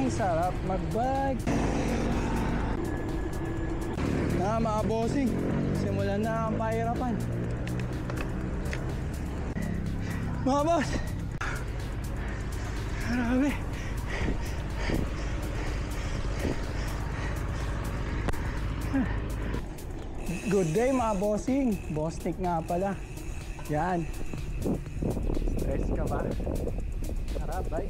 sarap mag-bike. Na mga bossing, simulan na ang pahirapan. Mga boss, grabe. Good day mga bossing. Bossnik nga pala. Yan. Stress ka ba? Tara, bye.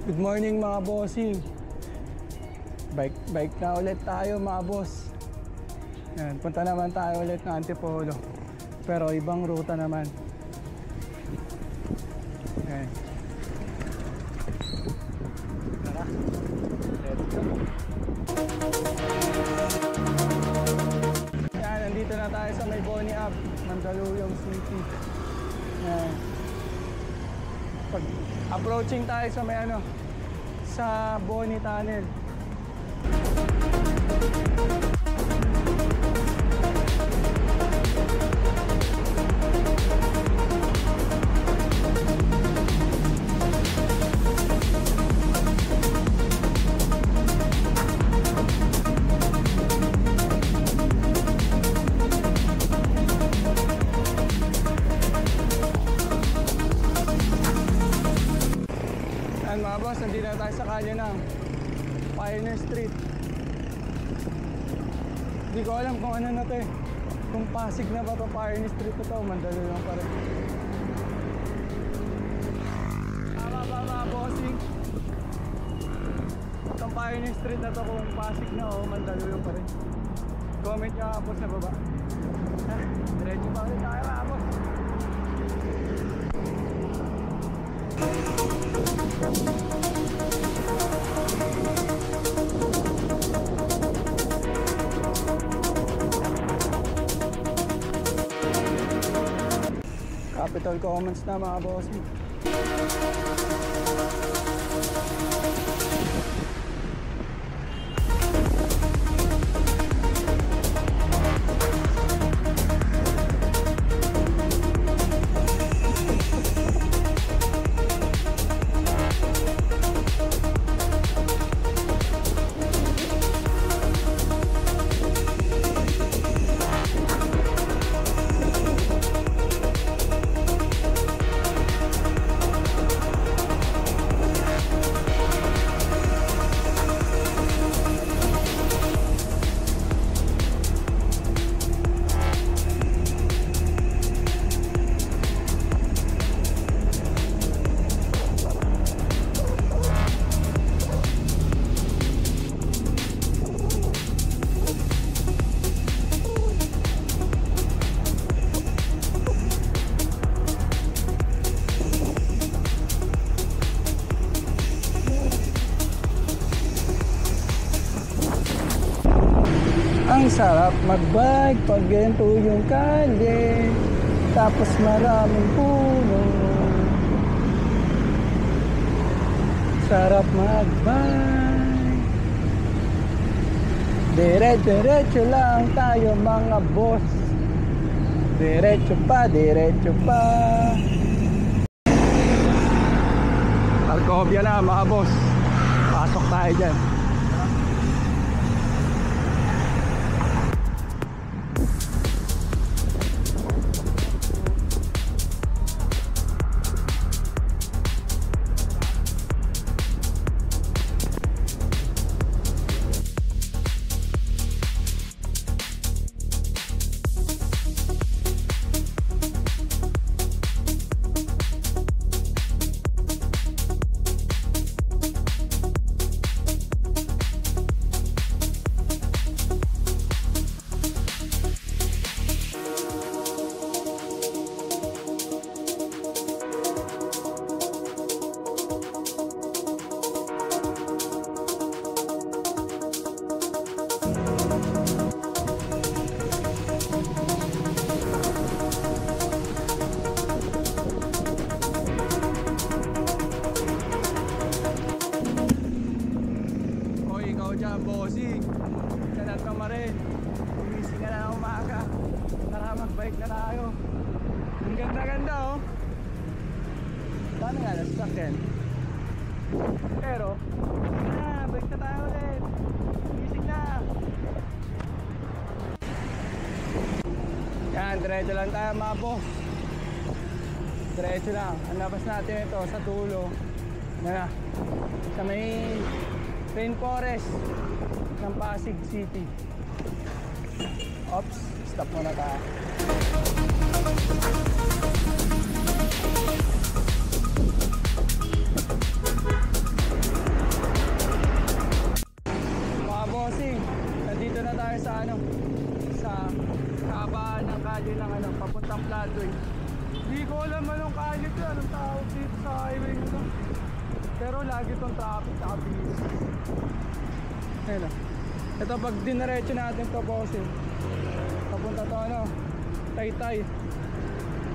Good morning mga bossing. Bike na ulit tayo mga boss. Yan, punta naman tayo ulit ng Antipolo. Pero ibang ruta naman. Yan. Tara. Let's go. Yan, nandito na tayo sa may Boni Ave, Mandaluyong City. Yan. Pag approaching tayo sa may ano, sa Boni Tunnel. Mga boss, nandito na tayo sa kalye ng Pioneer Street. Hindi ko alam kung ano na to eh. Kung Pasig na ba to, Pioneer Street na to, Mandaluyong pa rin. Tama ba mga bossing? Itong Pioneer Street na to, kung Pasig na o Mandaluyong pa rin. Comment nyo po sa baba. Diretso pa ulit tayo mga boss. Capital Commons na mga boss. Ang sarap mag-bike pag ganito yung kalye, tapos maraming puno. Sarap mag-bike. Diretso lang tayo mga boss. Diretso pa. Alcobia na mga boss. Pasok tayo dyan. Magbike na tayo. Ang ganda-ganda oh. Paano nga na sasakyan? Pero balik na tayo ulit. Gising na. Yan, diretso lang tayo mga boss. Diretso lang. Ang labas natin ito sa dulo na sa may rainforest ng Pasig City. Oops, stop muna tayo. Mga bossing, nandito na tayo sa sa kabaan ng kalye ng papuntang Flatway. Hindi ko alam anong kalye ito, anong tawag dito sa highway nito. Pero lagi itong traffic nakabilis. Ayun o. Ito pag dinaretso natin ito bossing, papunta to Taytay,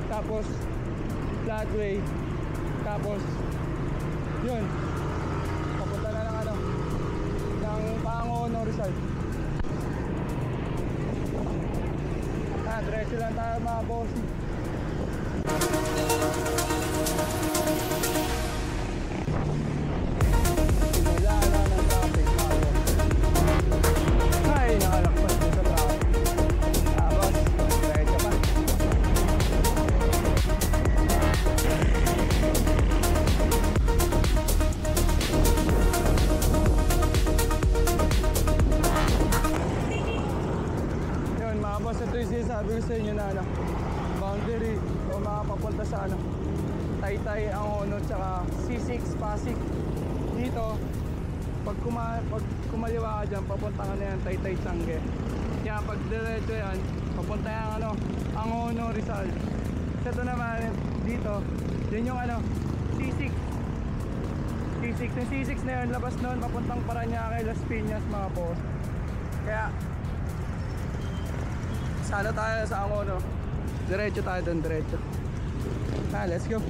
tapos Flatway, tapos yun, papunta na ng Pangono, Rizal. Diretso lang tayo mga bossing. Simula na ng traffic mga bossing. Ay, nakalakpas din sa traffic. Tapos, diretso pa. Yun mga boss, ito yung sinasabi ko sa inyo na boundary o makapapunta sa Taytay, Angono, tsaka C6 Pasig. Dito pag kumaliwa ka dyan, papunta ka na yan Taytay, Tiangge. Kaya pag diretso yan, papunta yan Angono, Rizal. Ito naman dito, yun yung C6. C6, yung C6 na yun, labas nun papuntang Parañaque, Las Piñas mga boss. Kaya salo tayo sa Angono. Diretso tayo doon, diretso. Let's go.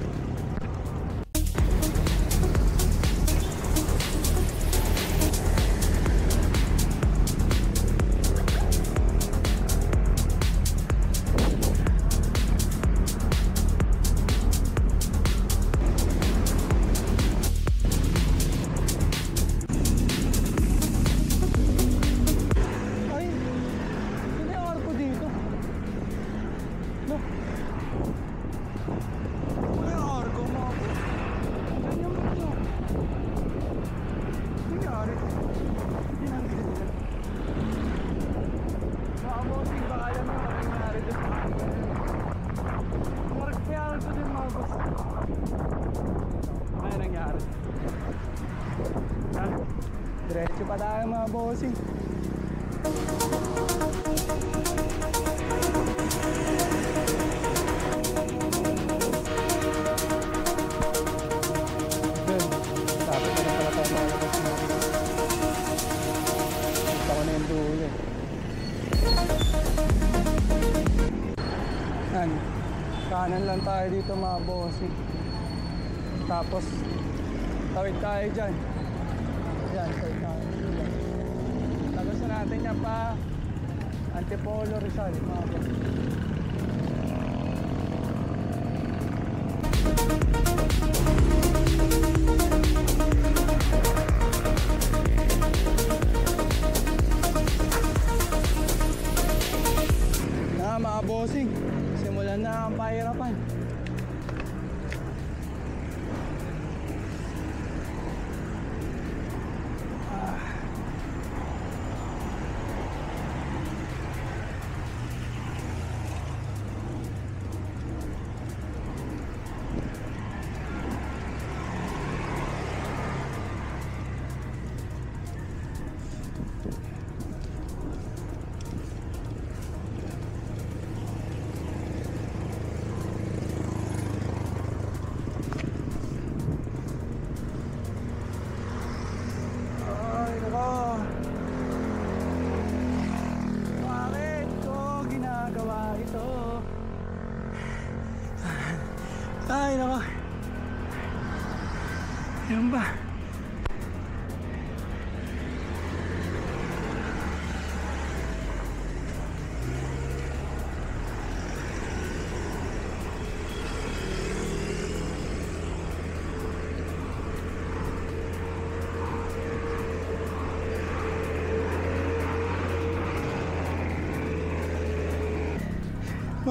Diretso pa tayo mga bossing. Tapos na pala tayo mga bossing. Gusto ko na yung dulo. Yan, kanan lang tayo dito mga bossing. Tapos tawid tayo dyan. Yan, tawid tayo. Tapos na natin yan pa Antipolo, Rizal mga bossing. Mga bossing, simulan na ang pahirapan. Ay, nako. Yan ba?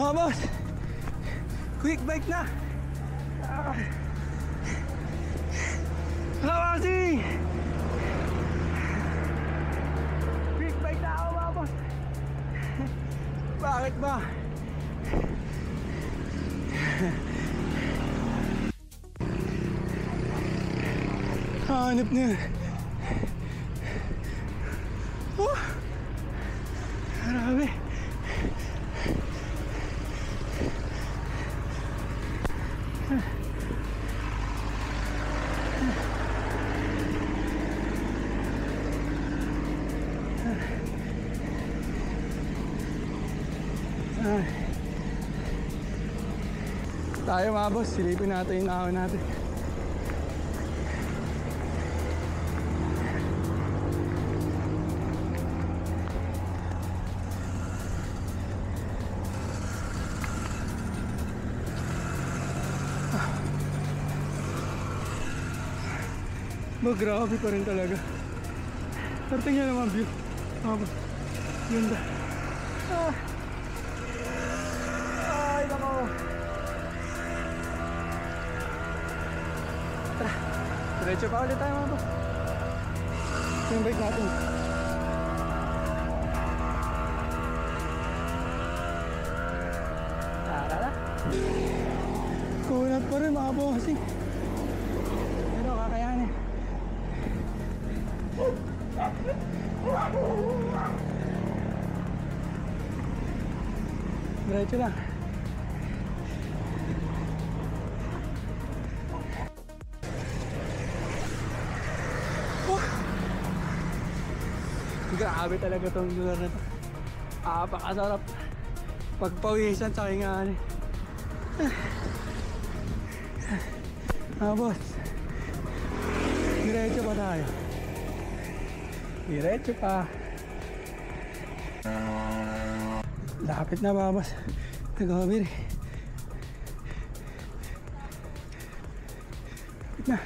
mga boss. Quick bike na. Kawasi! Quick bike na ako mga boss. Bakit ba? Hanip niya. Oh! Grabe. Tayo mga boss, silipin natin yung ahon natin. Grabe pa rin talaga. Pero tingnan naman view. Ganda. Ay, nako. Tara, diretso pa ulit tayo mga boss. Yung bike natin. Tara. Kunat pa rin mga bossing. Pero kakayanin. Diretso lang. Grabe talaga tong lugar na to. Pakasarap pagpawisan sa kingaan. Boss, diretso pa tayo. Diretso pa. Lapit na mga boss. Nag-over. Lapit na.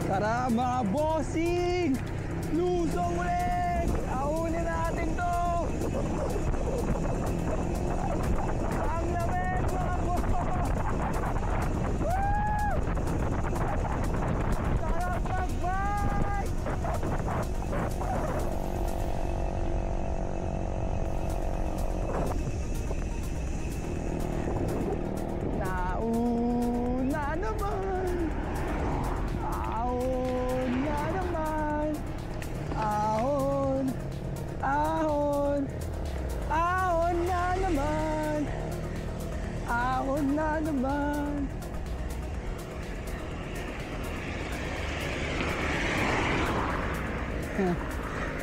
Tara mga bossing! Lusong ulit! Ahulin natin to! Ang lamig mga boss! Woo! Sarap mag-bike! Nauna naman! Ahon na naman! Ahon! Ahon! Ahon na naman! Ahon na naman!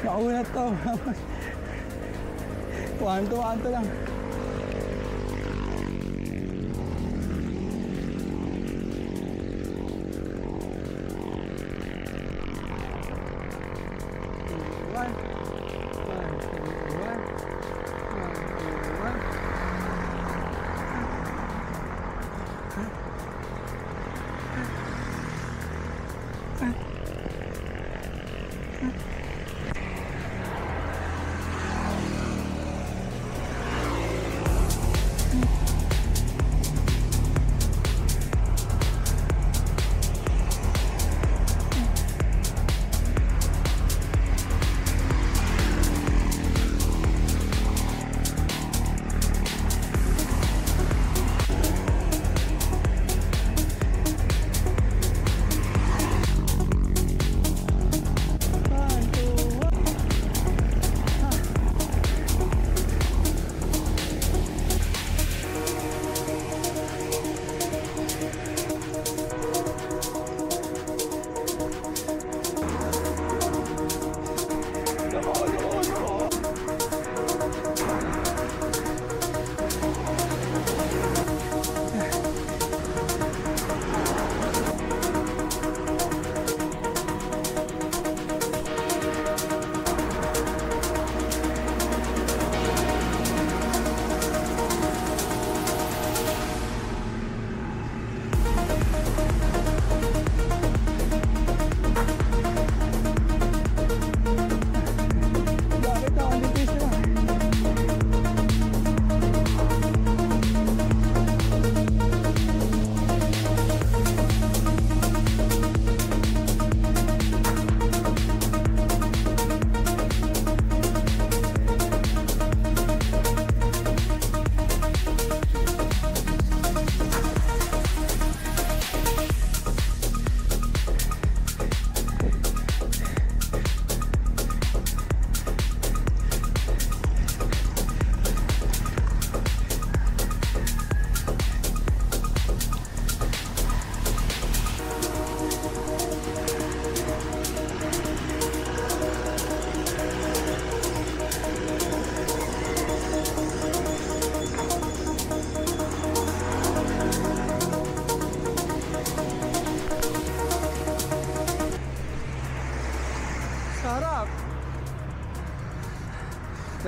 Nakunat to. Wanto lang.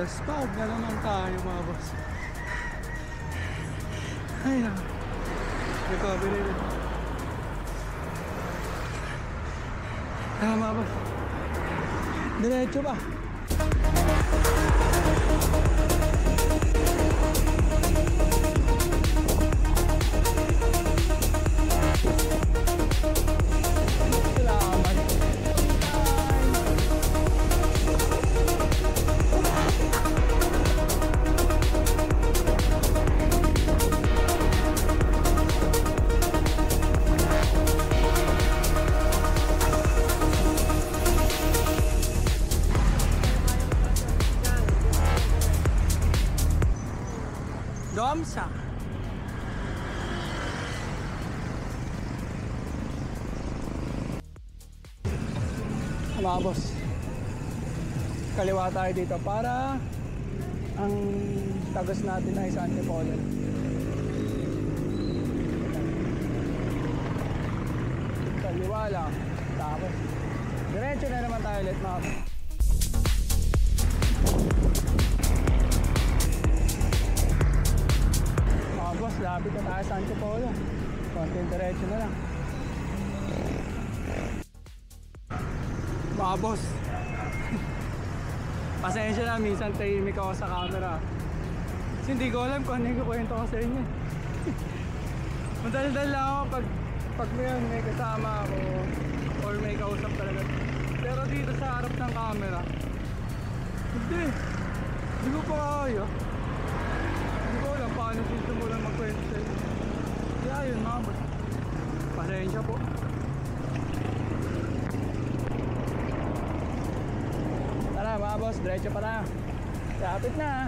Laspag na naman tayo mga boss. Ay na. Recovery rin. Mga boss. Diretso ba? Domsa. Mga boss, kaliwa tayo dito para ang tagos natin ay sa Antipolo. Kaliwa lang, tapos diretso na naman tayo ulit mga boss. Boss, lapit na tayo sa Antipolo. Konting diretso na lang. Mga boss, pasensya na, minsan tahimik ako sa camera. Kasi hindi ko alam kung ano yung kwento ko sa inyo. Madaldal lang ako pag may kasama ako or may kausap talaga. Pero dito sa harap ng camera, hindi ko pa kaya. Hindi ko alam paano sisimulan magkwento sa inyo. Kaya yun mga boss, pasensya po. Tara mga boss, diretso pa tayo. Kapit na.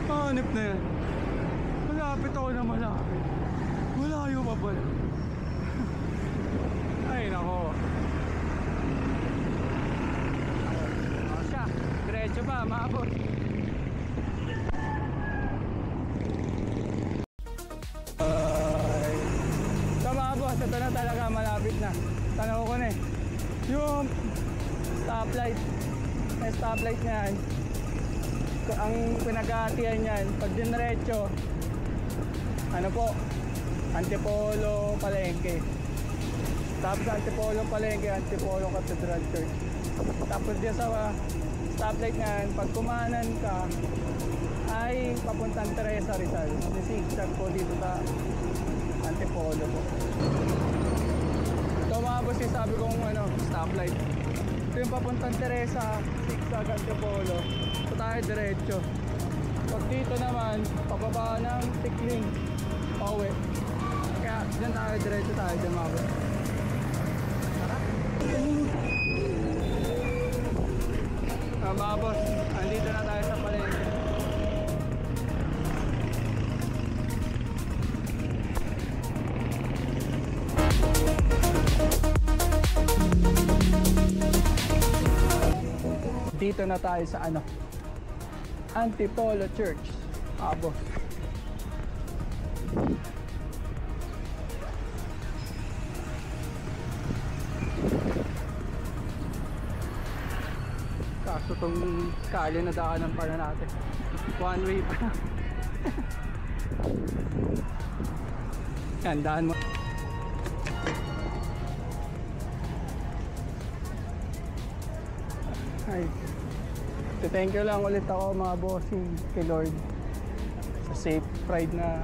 Hanip na yan. Malapit ako na malapit. Malayo pa pala. Ay nako. O siya, diretso ba mga boss? So mga boss, ito na talaga, malapit na. Tanaw ko na eh. Yung stoplight. May stoplight niyan. Ang pinag-aatihan niyan, pag diniretso, ano po, Antipolo, Palengke. Tapos Antipolo, Palengke, Antipolo Cathedral Church. Tapos diyan sa stoplight niyan, pag kumanan ka, ay papuntang Teresa Rizal. Zigzag po dito sa Antipolo po. Ito mga boss, yung sabi kong stoplight. Ito yung papuntang Teresa, zigzag Antipolo. Ito tayo diretso. Pag dito naman, pababa ng Tikling, pauwi. Kaya dyan tayo, diretso tayo dyan mga boss. Tara! Mga boss, andito na tayo sa Palengke. Dito na tayo sa Antipolo Church. Boss. Kaso itong kalye na daanan pa na natin. One way pa. Yan, daan mo. Ay, thank you lang ulit ako mga bossing kay Lord sa safe ride na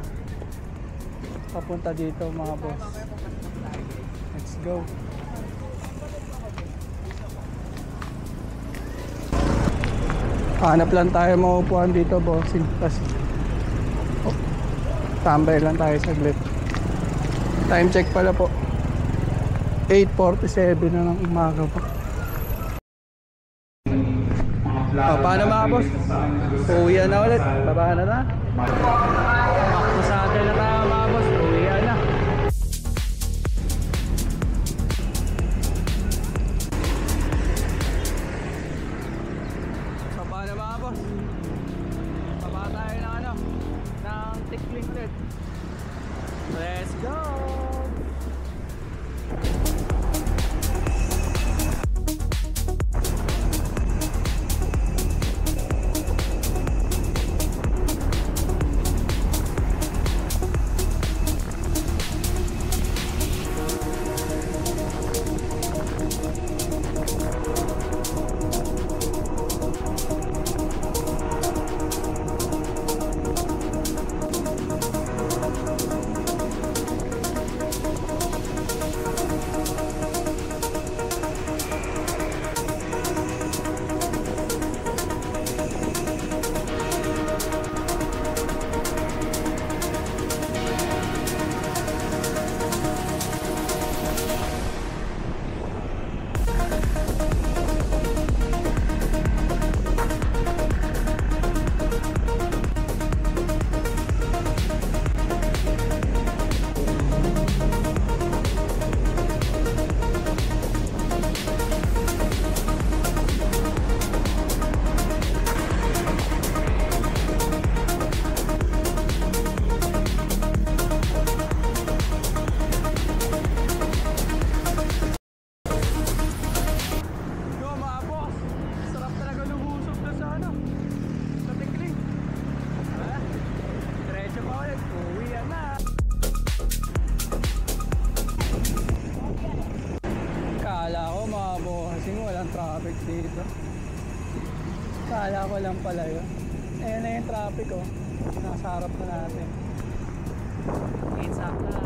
papunta dito mga boss. Let's go. Hanap lang tayo maupuan dito bossing. Tapos tambay lang tayo saglit. Time check pala po, 8:47 na ng umaga po. Paano mga boss? Uwian na ulit. Baba na na. Back to sa atin na tayo mga boss. Uwian traffic dito. Kala ko lang pala yun. Ayan na yung traffic oh. Nasa harap na natin. It's up na.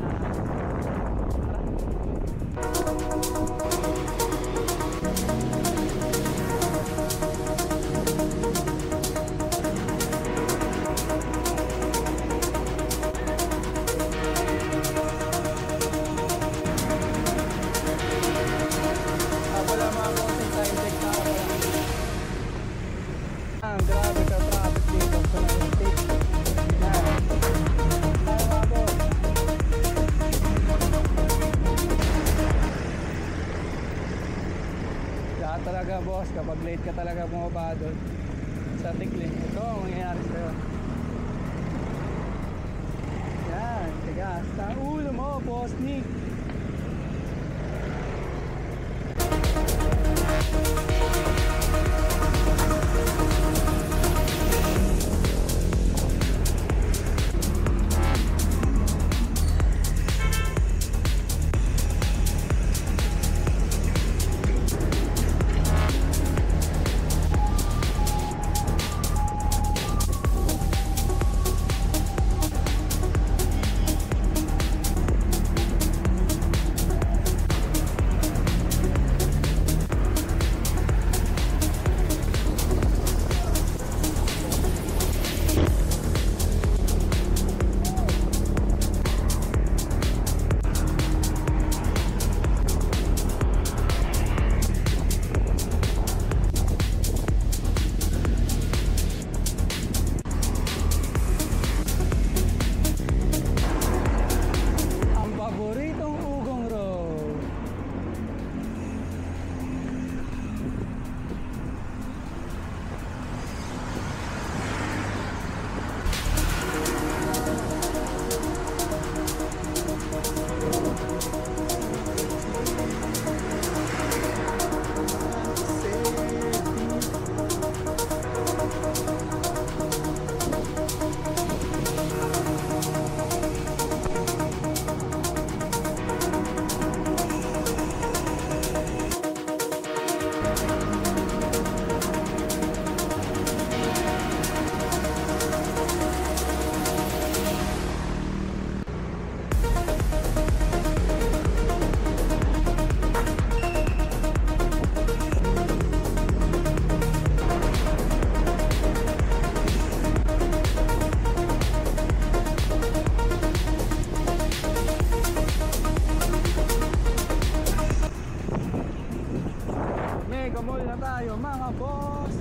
Grabe ka traffic dito sa Nagtitik. Kaya talaga boss, kapag late ka talaga bumaba doon sa Tikling, ito ang mangyayari sa'yo. Yan, tigas na ulo mo boss Nick. Mall na tayo mga boss.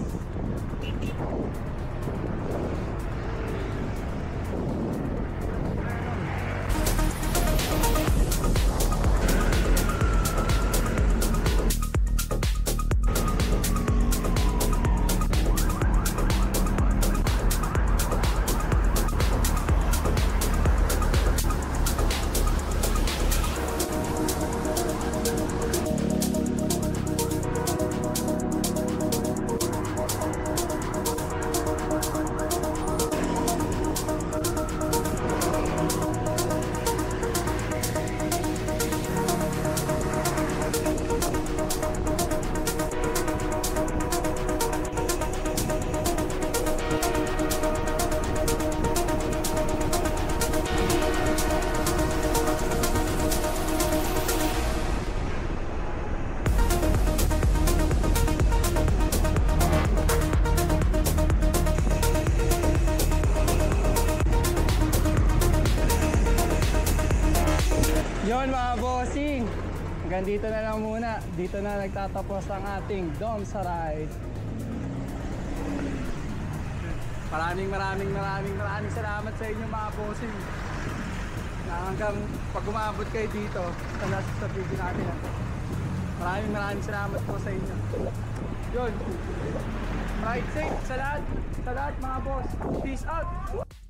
Yon mga bossing, hanggang dito na lang muna. Dito na nagtatapos ang ating Dom sa Ride. Maraming salamat sa inyo mga bossing, na hanggang pag umabot kayo dito sa video natin. Maraming salamat po sa inyo. Yun, ride safe sa lahat mga boss. Peace out.